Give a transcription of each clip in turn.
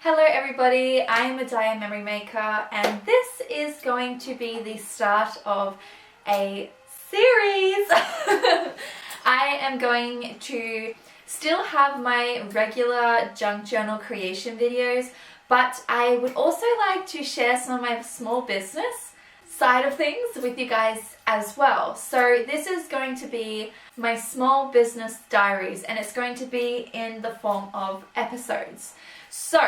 Hello everybody, I am Maddire Memory Maker and this is going to be the start of a series. I am going to still have my regular junk journal creation videos, but I would also like to share some of my small business side of things with you guys as well. So this is going to be my small business diaries and it's going to be in the form of episodes. So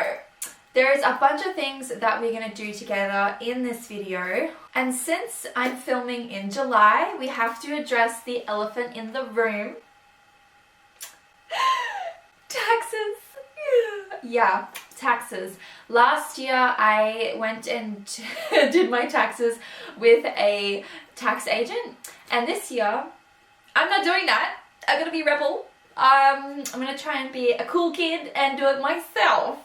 there's a bunch of things that we're going to do together in this video, and since I'm filming in July, we have to address the elephant in the room. Taxes. Yeah, taxes. Last year I went and did my taxes with a tax agent, and this year I'm not doing that. I'm gonna be rebel. I'm gonna try and be a cool kid and do it myself.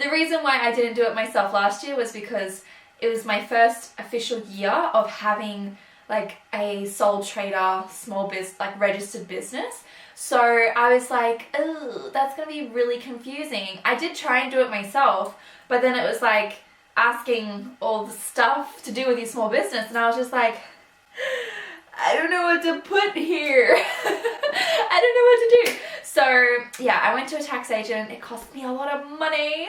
The reason why I didn't do it myself last year was because it was my first official year of having like a sole trader, small business, like registered business. So I was like, oh, that's gonna be really confusing. I did try and do it myself, but then it was like asking all the stuff to do with your small business, and I was just like, I don't know what to put here. I don't know what to do. So yeah, I went to a tax agent. It cost me a lot of money,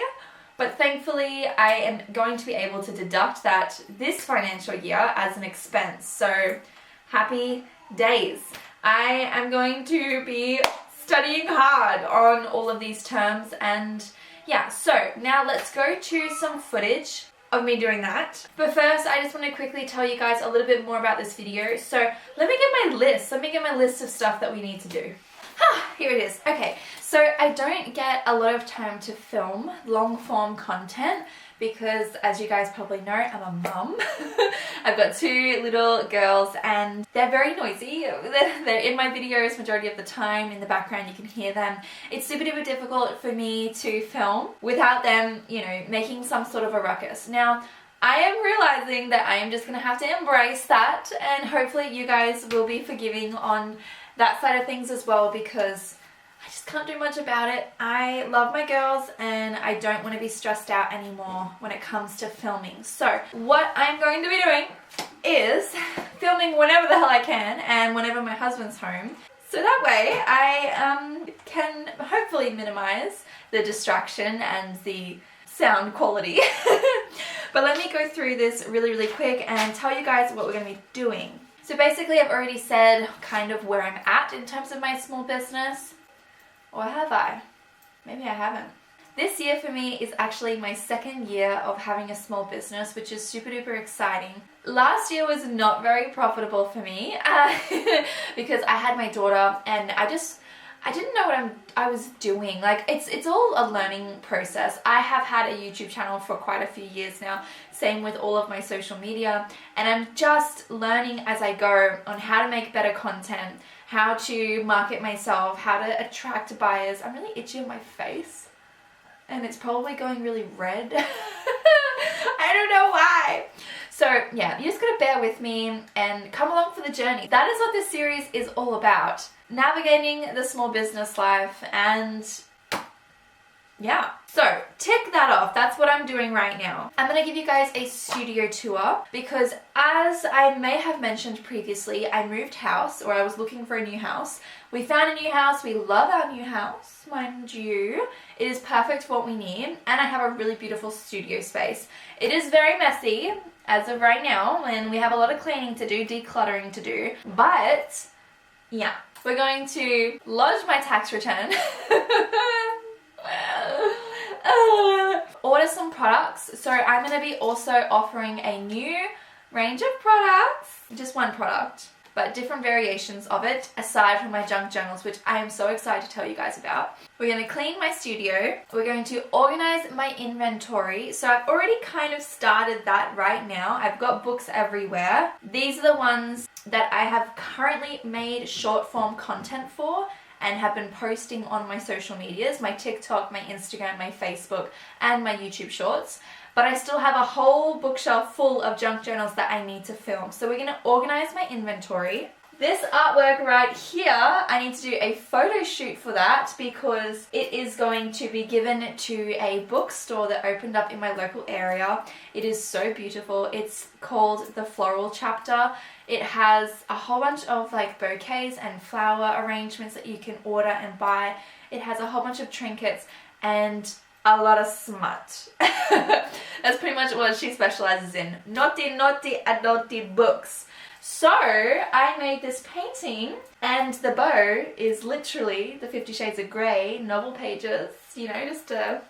but thankfully I am going to be able to deduct that this financial year as an expense. So happy days. I am going to be studying hard on all of these terms, and yeah, so now let's go to some footage of me doing that. But first, I just want to quickly tell you guys a little bit more about this video. So let me get my list. Let me get my list of stuff that we need to do. Here it is. Okay, so I don't get a lot of time to film long form content because, as you guys probably know, I'm a mum. I've got two little girls and they're very noisy. They're in my videos majority of the time. In the background you can hear them. It's super duper difficult for me to film without them, you know, making some sort of a ruckus. Now, I am realizing that I am just going to have to embrace that, and hopefully you guys will be forgiving on that side of things as well, because I just can't do much about it. I love my girls and I don't want to be stressed out anymore when it comes to filming. So what I'm going to be doing is filming whenever the hell I can and whenever my husband's home. So that way I can hopefully minimize the distraction and the sound quality. But let me go through this really quick and tell you guys what we're going to be doing. So basically I've already said kind of where I'm at in terms of my small business. Or have I? Maybe I haven't. This year for me is actually my second year of having a small business, which is super duper exciting. Last year was not very profitable for me because I had my daughter and I didn't know what I was doing. Like it's all a learning process. I have had a YouTube channel for quite a few years now, same with all of my social media, and I'm just learning as I go on how to make better content, how to market myself, how to attract buyers. I'm really itchy on my face and it's probably going really red. I don't know why. So yeah, you just gotta bear with me and come along for the journey. That is what this series is all about. Navigating the small business life, and yeah. So tick that off. That's what I'm doing right now. I'm gonna give you guys a studio tour because, as I may have mentioned previously, I moved house, or I was looking for a new house. We found a new house. We love our new house, mind you. It is perfect for what we need, and I have a really beautiful studio space. It is very messy as of right now, and we have a lot of cleaning to do, decluttering to do, but yeah, we're going to lodge my tax return, order some products. So I'm going to be also offering a new range of products, just one product, but different variations of it aside from my junk journals, which I am so excited to tell you guys about. We're going to clean my studio. We're going to organize my inventory. So I've already kind of started that right now. I've got books everywhere. These are the ones that I have currently made short form content for and have been posting on my social medias, my TikTok, my Instagram, my Facebook, and my YouTube shorts. But I still have a whole bookshelf full of junk journals that I need to film. So we're going to organize my inventory. This artwork right here, I need to do a photo shoot for that because it is going to be given to a bookstore that opened up in my local area. It is so beautiful. It's called The Floral Chapter. It has a whole bunch of like bouquets and flower arrangements that you can order and buy. It has a whole bunch of trinkets and a lot of smut. That's pretty much what she specializes in. Naughty, naughty books. So I made this painting and the bow is literally the 50 Shades of Grey novel pages, you know, just a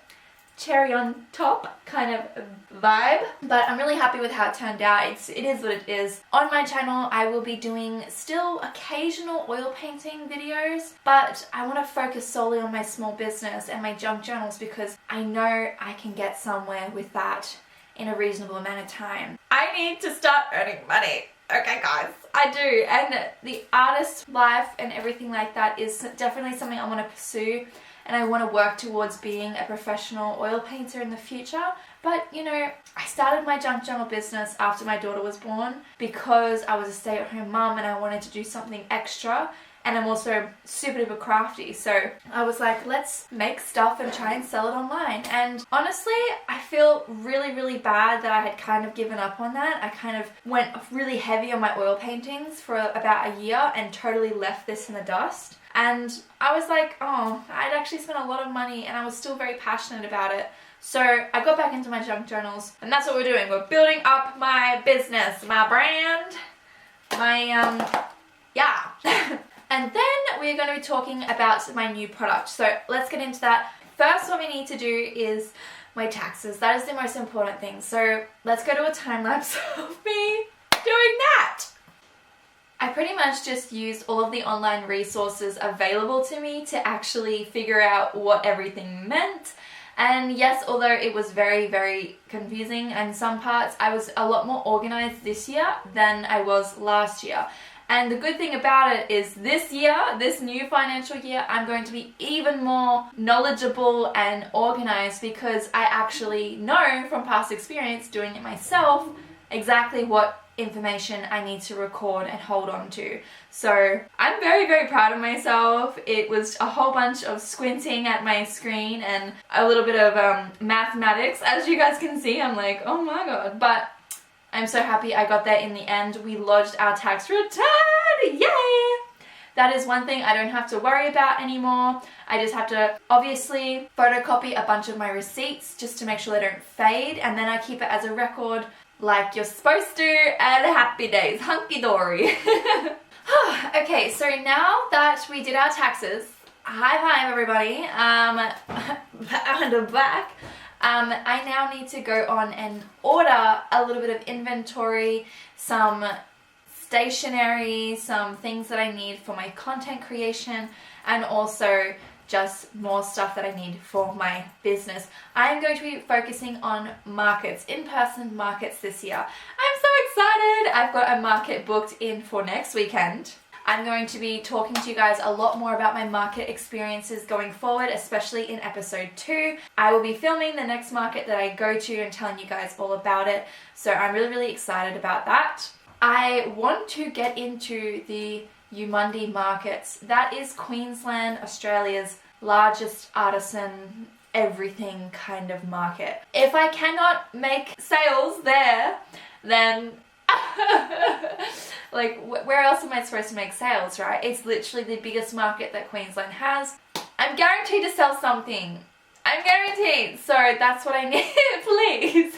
cherry on top kind of vibe. But I'm really happy with how it turned out. It is what it is. On my channel I will be doing still occasional oil painting videos, but I want to focus solely on my small business and my junk journals because I know I can get somewhere with that in a reasonable amount of time. I need to start earning money. Okay guys, I do, and the artist life and everything like that is definitely something I want to pursue, and I want to work towards being a professional oil painter in the future. But you know, I started my junk journal business after my daughter was born because I was a stay-at-home mum and I wanted to do something extra. And I'm also super duper crafty, so I was like, let's make stuff and try and sell it online. And honestly, I feel really bad that I had kind of given up on that. I kind of went really heavy on my oil paintings for about a year and totally left this in the dust. And I was like, oh, I'd actually spent a lot of money and I was still very passionate about it. So I got back into my junk journals, and that's what we're doing. We're building up my business, my brand, my, yeah. And then we're going to be talking about my new product. So let's get into that. First, what we need to do is my taxes. That is the most important thing. So let's go to a time lapse of me doing that. I pretty much just used all of the online resources available to me to actually figure out what everything meant. And yes, although it was very confusing in some parts, I was a lot more organized this year than I was last year. And the good thing about it is this year, this new financial year, I'm going to be even more knowledgeable and organized because I actually know from past experience doing it myself exactly what information I need to record and hold on to. So I'm very proud of myself. It was a whole bunch of squinting at my screen and a little bit of mathematics. As you guys can see, I'm like, oh my god. But I'm so happy I got there in the end. We lodged our tax return, yay! That is one thing I don't have to worry about anymore. I just have to obviously photocopy a bunch of my receipts just to make sure they don't fade, and then I keep it as a record like you're supposed to, and happy days, hunky-dory. Okay, so now that we did our taxes, high five everybody, and I'm back. I now need to go on and order a little bit of inventory, some stationery, some things that I need for my content creation, and also just more stuff that I need for my business. I'm going to be focusing on markets, in-person markets this year. I'm so excited! I've got a market booked in for next weekend. I'm going to be talking to you guys a lot more about my market experiences going forward, especially in episode 2. I will be filming the next market that I go to and telling you guys all about it. So I'm really excited about that. I want to get into the Umundi markets. That is Queensland, Australia's largest artisan everything kind of market. If I cannot make sales there, then like, where else am I supposed to make sales, right? It's literally the biggest market that Queensland has. I'm guaranteed to sell something. I'm guaranteed. So that's what I need, please.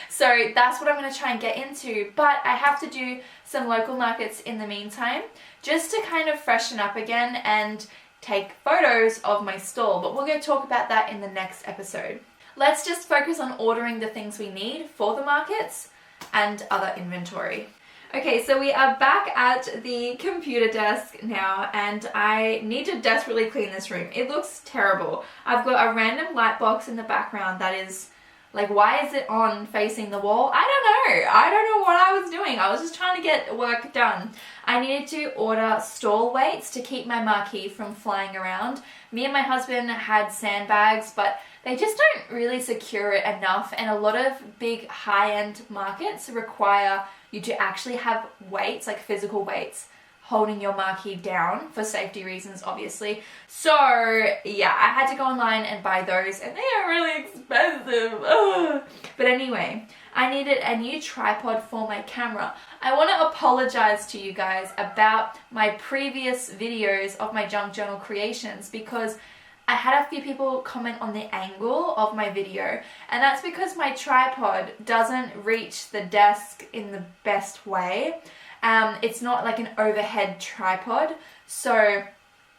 So that's what I'm going to try and get into. But I have to do some local markets in the meantime, just to kind of freshen up again and take photos of my stall. But we're going to talk about that in the next episode. Let's just focus on ordering the things we need for the markets and other inventory. Okay, so we are back at the computer desk now, and I need to desperately clean this room. It looks terrible. I've got a random light box in the background that is, like, why is it on facing the wall? I don't know what I was doing. I was just trying to get work done. I needed to order stall weights to keep my marquee from flying around. Me and my husband had sandbags, but they just don't really secure it enough, and a lot of big high-end markets require you to actually have weights, like physical weights, holding your marquee down for safety reasons, obviously. So yeah, I had to go online and buy those, and they are really expensive. Ugh. But anyway, I needed a new tripod for my camera. I want to apologize to you guys about my previous videos of my junk journal creations, because I had a few people comment on the angle of my video, and that's because my tripod doesn't reach the desk in the best way. It's not like an overhead tripod. So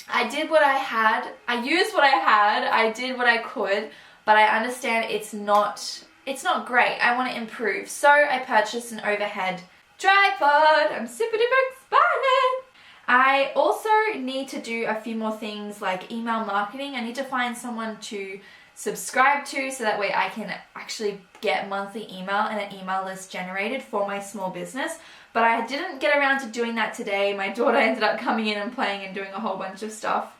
I did what I had. I used what I had. I did what I could, but I understand it's not great. I want to improve. So I purchased an overhead tripod. I'm super duper excited. I also need to do a few more things like email marketing. I need to find someone to subscribe to so that way I can actually get monthly email and an email list generated for my small business. But I didn't get around to doing that today. My daughter ended up coming in and playing and doing a whole bunch of stuff.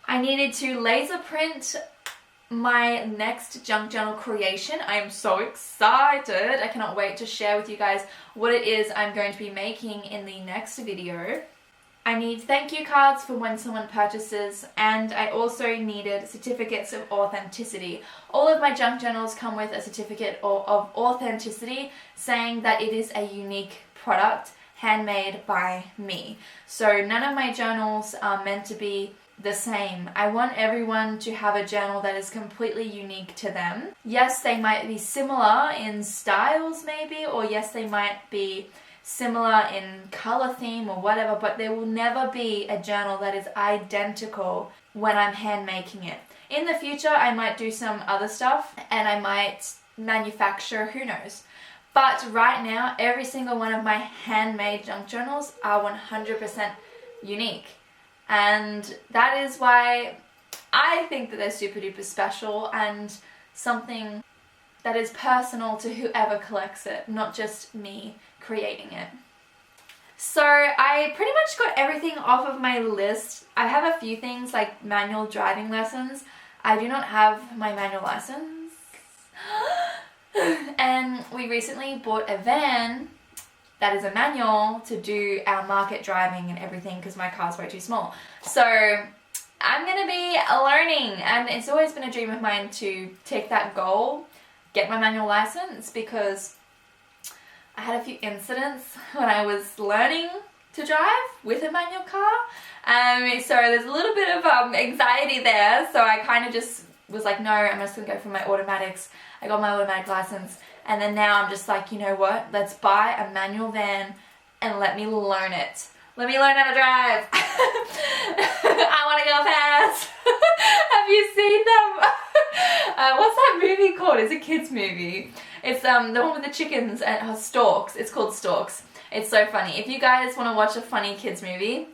I needed to laser print my next junk journal creation. I am so excited. I cannot wait to share with you guys what it is I'm going to be making in the next video. I need thank you cards for when someone purchases, and I also needed certificates of authenticity. All of my junk journals come with a certificate of authenticity saying that it is a unique product handmade by me. So none of my journals are meant to be the same. I want everyone to have a journal that is completely unique to them. Yes, they might be similar in styles maybe, or yes, they might be similar in color theme or whatever, but there will never be a journal that is identical when I'm hand making it. In the future, I might do some other stuff and I might manufacture, who knows. But right now, every single one of my handmade junk journals are 100% unique. And that is why I think that they're super duper special and something that is personal to whoever collects it, not just me creating it. So I pretty much got everything off of my list. I have a few things like manual driving lessons. I do not have my manual license. And we recently bought a van that is a manual to do our market driving and everything because my car's way too small. So I'm going to be learning, and it's always been a dream of mine to take that goal, get my manual license, because I had a few incidents when I was learning to drive with a manual car. So there's a little bit of anxiety there. So I kind of just was like, no, I'm just going to go for my automatics. I got my automatic license. And then now I'm just like, you know what? Let's buy a manual van and let me learn it. Let me learn how to drive. I want to go fast. Have you seen them? What's that movie called? It's a kid's movie. It's the one with the chickens and Storks. It's called Storks. It's so funny. If you guys want to watch a funny kids movie,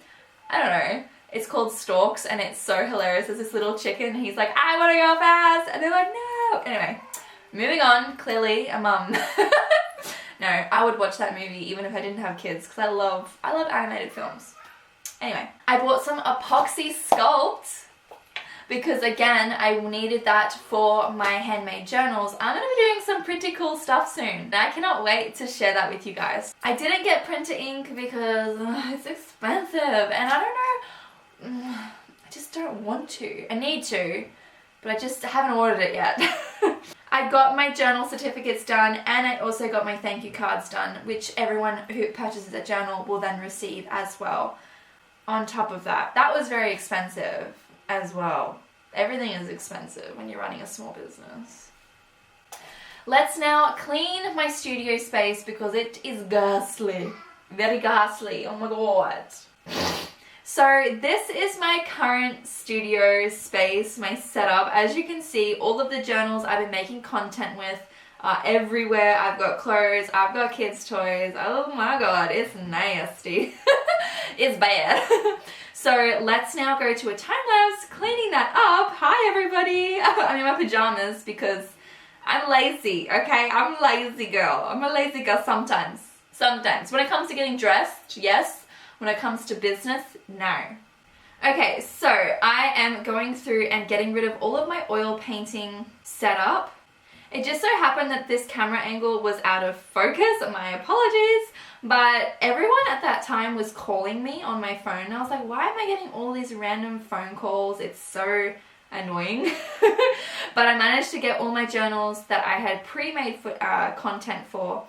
I don't know. It's called Storks and it's so hilarious. There's this little chicken. He's like, I want to go fast. And they're like, no. Anyway, moving on. Clearly a mum. No, I would watch that movie even if I didn't have kids because I love animated films. Anyway, I bought some epoxy sculpt because again, I needed that for my handmade journals. I'm going to be doing some pretty cool stuff soon. And I cannot wait to share that with you guys. I didn't get printer ink because it's expensive and I don't know, I just don't want to. I need to, but I just haven't ordered it yet. I got my journal certificates done and I also got my thank you cards done, which everyone who purchases a journal will then receive as well. On top of that, that was very expensive as well. Everything is expensive when you're running a small business. Let's now clean my studio space because it is ghastly. Very ghastly. Oh my god. So this is my current studio space, my setup. As you can see, all of the journals I've been making content with are everywhere. I've got clothes, I've got kids' toys. Oh my god, it's nasty. It's bad. So let's now go to a time lapse cleaning that up. Hi everybody. I'm in my pajamas because I'm lazy, okay? I'm a lazy girl. I'm a lazy girl sometimes. Sometimes. When it comes to getting dressed, yes. When it comes to business, no. Okay, so I am going through and getting rid of all of my oil painting setup. It just so happened that this camera angle was out of focus, my apologies, but everyone at that time was calling me on my phone and I was like, why am I getting all these random phone calls? It's so annoying. But I managed to get all my journals that I had pre-made content for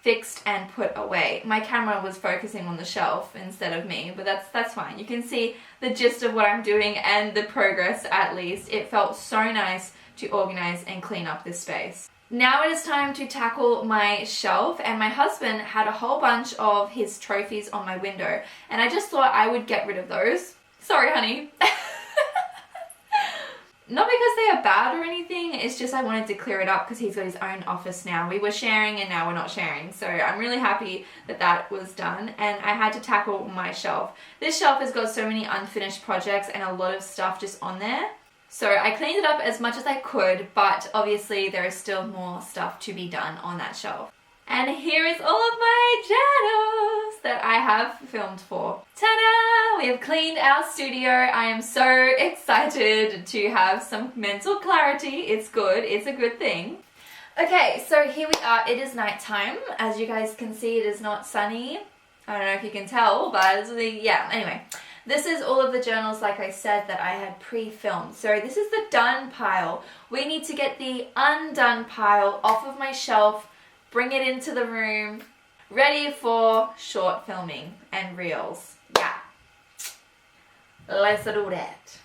fixed and put away. My camera was focusing on the shelf instead of me, but that's fine. You can see the gist of what I'm doing and the progress at least. It felt so nice to organize and clean up this space. Now it is time to tackle my shelf, and my husband had a whole bunch of his trophies on my window and I just thought I would get rid of those. Sorry, honey. Not because they are bad or anything, it's just I wanted to clear it up because he's got his own office now. We were sharing and now we're not sharing. So I'm really happy that that was done, and I had to tackle my shelf. This shelf has got so many unfinished projects and a lot of stuff just on there. So I cleaned it up as much as I could, but obviously there is still more stuff to be done on that shelf. And here is all of my journals that I have filmed for. Ta-da! We have cleaned our studio. I am so excited to have some mental clarity. It's good. It's a good thing. Okay, so here we are. It is nighttime. As you guys can see, it is not sunny. I don't know if you can tell, but yeah, anyway. This is all of the journals, like I said, that I had pre-filmed. So this is the done pile. We need to get the undone pile off of my shelf, bring it into the room, ready for short filming and reels. Yeah. Let's do that.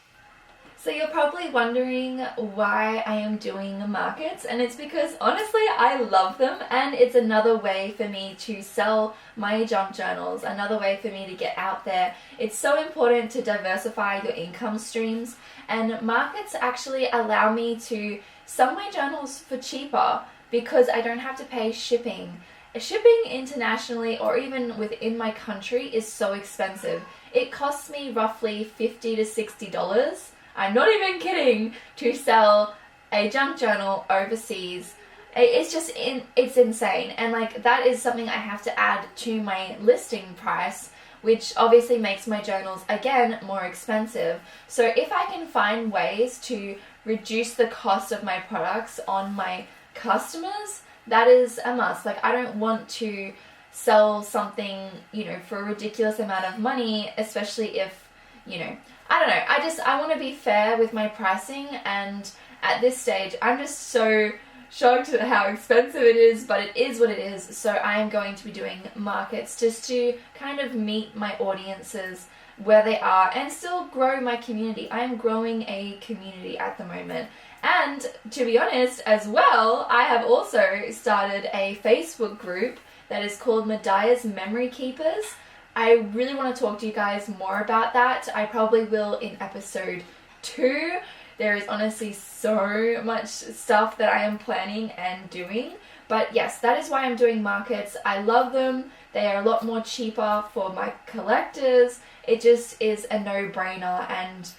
So you're probably wondering why I am doing markets, and it's because honestly I love them, and it's another way for me to sell my junk journals, another way for me to get out there. It's so important to diversify your income streams, and markets actually allow me to sell my journals for cheaper because I don't have to pay shipping. Shipping internationally or even within my country is so expensive. It costs me roughly $50 to $60. I'm not even kidding, to sell a junk journal overseas. It's just, it's insane. And like, that is something I have to add to my listing price, which obviously makes my journals, again, more expensive. So if I can find ways to reduce the cost of my products on my customers, that is a must. Like, I don't want to sell something, you know, for a ridiculous amount of money, especially if, you know, I don't know, I want to be fair with my pricing, and at this stage I'm just so shocked at how expensive it is, but it is what it is. So I am going to be doing markets just to kind of meet my audiences where they are and still grow my community. I am growing a community at the moment. And to be honest as well, I have also started a Facebook group that is called Maddire's Memory Keepers. I really want to talk to you guys more about that. I probably will in episode 2. There is honestly so much stuff that I am planning and doing. But yes, that is why I'm doing markets. I love them. They are a lot more cheaper for my collectors. It just is a no-brainer, and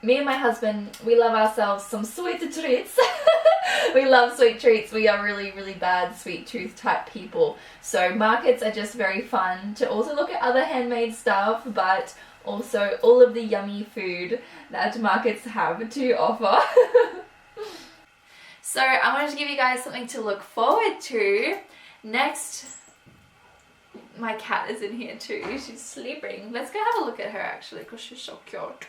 me and my husband, we love ourselves some sweet treats. We love sweet treats. We are really, really bad sweet tooth type people. So markets are just very fun to also look at other handmade stuff, but also all of the yummy food that markets have to offer. So I wanted to give you guys something to look forward to. Next, my cat is in here too. She's sleeping. Let's go have a look at her actually, because she's so cute.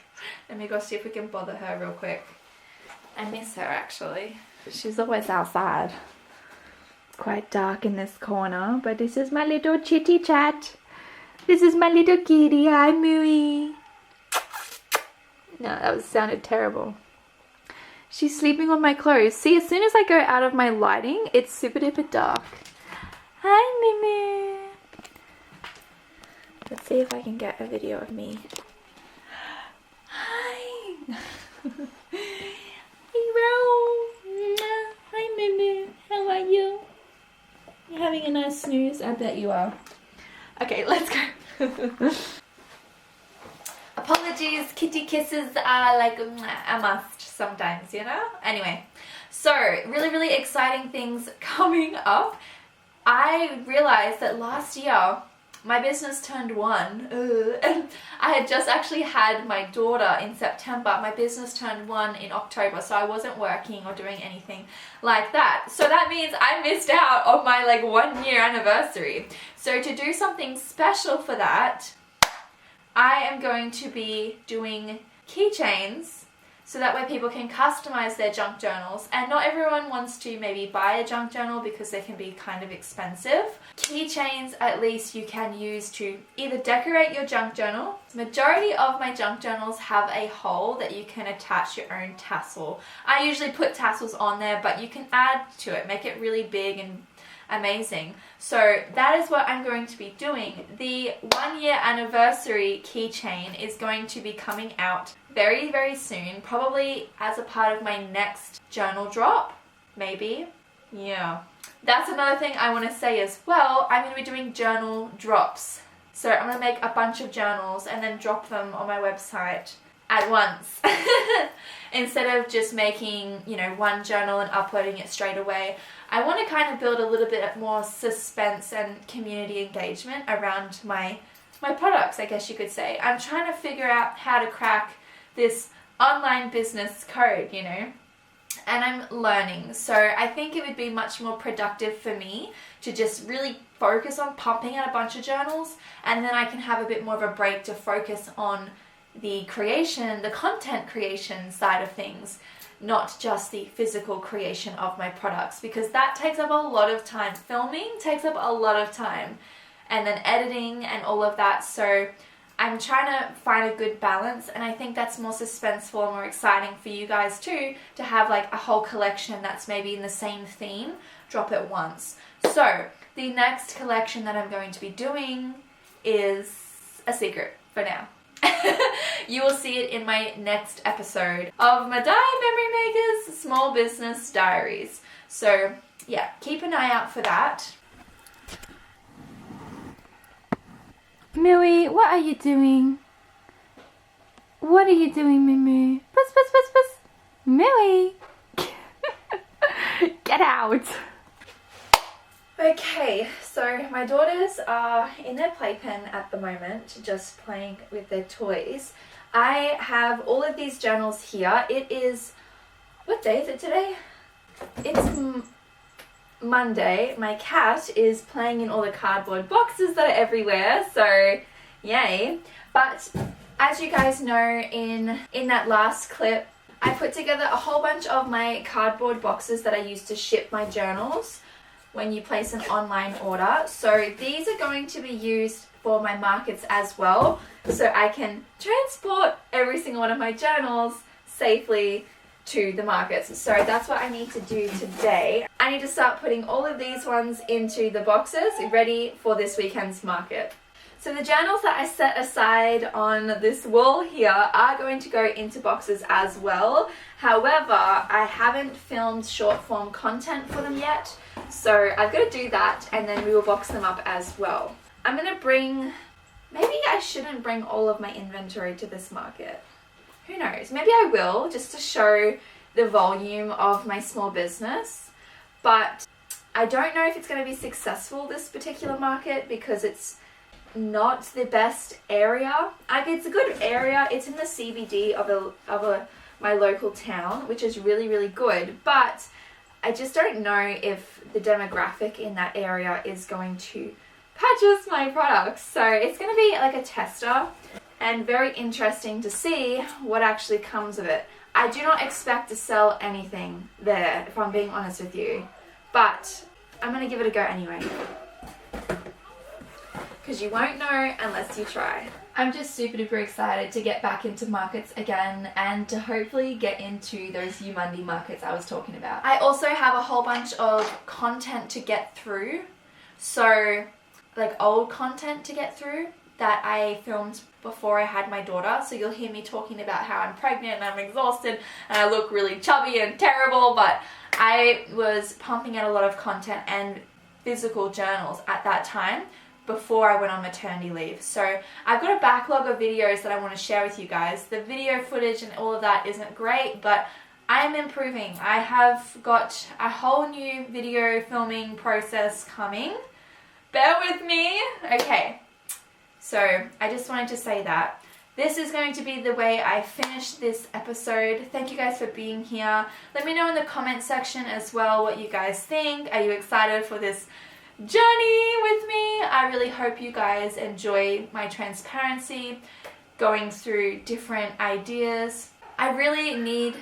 Let me go see if we can bother her real quick. I miss her actually. She's always outside. It's quite dark in this corner, but this is my little chitty chat. This is my little kitty. Hi, Mooey. No, that sounded terrible. She's sleeping on my clothes. See, as soon as I go out of my lighting, it's super duper dark. Hi, Mimi. Let's see if I can get a video of me. Hi. Hi, Mimi. How are you? You having a nice snooze? I bet you are. Okay, let's go. Apologies, kitty kisses are like a must sometimes, you know? Anyway, so really, really exciting things coming up. I realized that last year my business turned 1. And I had just actually had my daughter in September. My business turned 1 in October, so I wasn't working or doing anything like that. So that means I missed out on my like 1 year anniversary. So to do something special for that, I am going to be doing keychains, so that way people can customize their junk journals. And not everyone wants to maybe buy a junk journal because they can be kind of expensive. Keychains, at least, you can use to either decorate your junk journal. Majority of my junk journals have a hole that you can attach your own tassel. I usually put tassels on there, but you can add to it, make it really big and amazing. So that is what I'm going to be doing. The 1 year anniversary keychain is going to be coming out very, very soon, probably as a part of my next journal drop, maybe. Yeah. That's another thing I want to say as well. I'm going to be doing journal drops. So I'm going to make a bunch of journals and then drop them on my website at once. Instead of just making, you know, one journal and uploading it straight away, I want to kind of build a little bit more suspense and community engagement around my products, I guess you could say. I'm trying to figure out how to crack this online business code, you know, and I'm learning. So I think it would be much more productive for me to just really focus on pumping out a bunch of journals, and then I can have a bit more of a break to focus on the creation, the content creation side of things, not just the physical creation of my products, because that takes up a lot of time. Filming takes up a lot of time, and then editing and all of that. So I'm trying to find a good balance, and I think that's more suspenseful and more exciting for you guys too, to have like a whole collection that's maybe in the same theme, drop it once. So the next collection that I'm going to be doing is a secret for now. You will see it in my next episode of Maddire Memory Maker's Small Business Diaries. So yeah, keep an eye out for that. Millie, what are you doing? What are you doing, Mimu? Puss, puss, puss, puss. Millie! Get out! Okay, so my daughters are in their playpen at the moment, just playing with their toys. I have all of these journals here. It is, what day is it today? It's Monday. My cat is playing in all the cardboard boxes that are everywhere, so yay. But as you guys know, in that last clip, I put together a whole bunch of my cardboard boxes that I use to ship my journals when you place an online order. So these are going to be used for my markets as well, so I can transport every single one of my journals safely to the markets. So that's what I need to do today. I need to start putting all of these ones into the boxes ready for this weekend's market. So the journals that I set aside on this wall here are going to go into boxes as well. However, I haven't filmed short form content for them yet, so I've got to do that, and then we will box them up as well. I'm going to bring, maybe I shouldn't bring all of my inventory to this market. Who knows? Maybe I will, just to show the volume of my small business. But I don't know if it's going to be successful, this particular market, because it's not the best area. It's a good area. It's in the CBD of my local town, which is really, really good. But I just don't know if the demographic in that area is going to purchase my products. So it's going to be like a tester, and very interesting to see what actually comes of it. I do not expect to sell anything there, if I'm being honest with you, but I'm going to give it a go anyway, because you won't know unless you try. I'm just super duper excited to get back into markets again, and to hopefully get into those Umundi markets I was talking about. I also have a whole bunch of content to get through, so like old content to get through that I filmed before I had my daughter. So you'll hear me talking about how I'm pregnant and I'm exhausted and I look really chubby and terrible, but I was pumping out a lot of content and physical journals at that time before I went on maternity leave. So I've got a backlog of videos that I want to share with you guys. The video footage and all of that isn't great, but I am improving. I have got a whole new video filming process coming. Bear with me. Okay, So I just wanted to say that. This is going to be the way I finish this episode. Thank you guys for being here. Let me know in the comment section as well what you guys think. Are you excited for this journey with me? I really hope you guys enjoy my transparency, going through different ideas. I really need...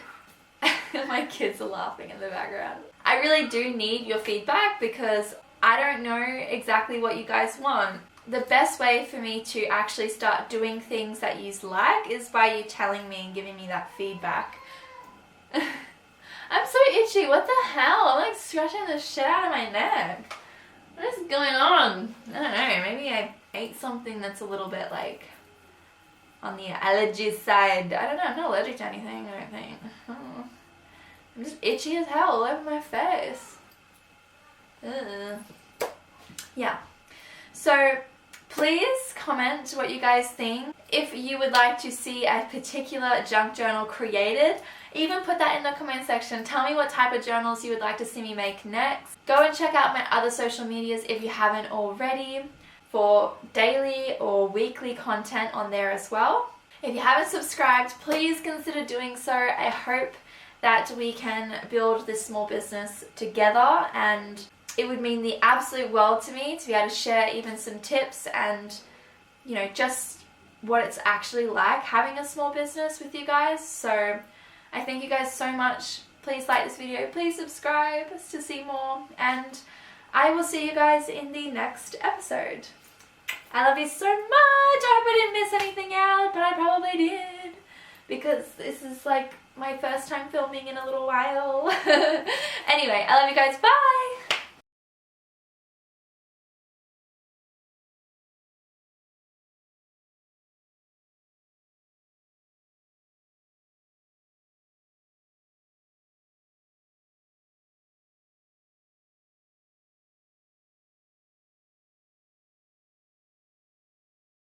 My kids are laughing in the background. I really do need your feedback because I don't know exactly what you guys want. The best way for me to actually start doing things that you like is by you telling me and giving me that feedback. I'm so itchy. What the hell? I'm like scratching the shit out of my neck. What is going on? I don't know. Maybe I ate something that's a little bit like on the allergy side. I don't know. I'm not allergic to anything, I don't think. I'm just itchy as hell all over my face. Ugh. Yeah. So please comment what you guys think. If you would like to see a particular junk journal created, even put that in the comment section. Tell me what type of journals you would like to see me make next. Go and check out my other social medias if you haven't already for daily or weekly content on there as well. If you haven't subscribed, please consider doing so. I hope that we can build this small business together, and it would mean the absolute world to me to be able to share even some tips and, you know, just what it's actually like having a small business with you guys. So I thank you guys so much. Please like this video, please subscribe to see more, and I will see you guys in the next episode. I love you so much. I hope I didn't miss anything out, but I probably did, because this is like my first time filming in a little while. Anyway, I love you guys. Bye!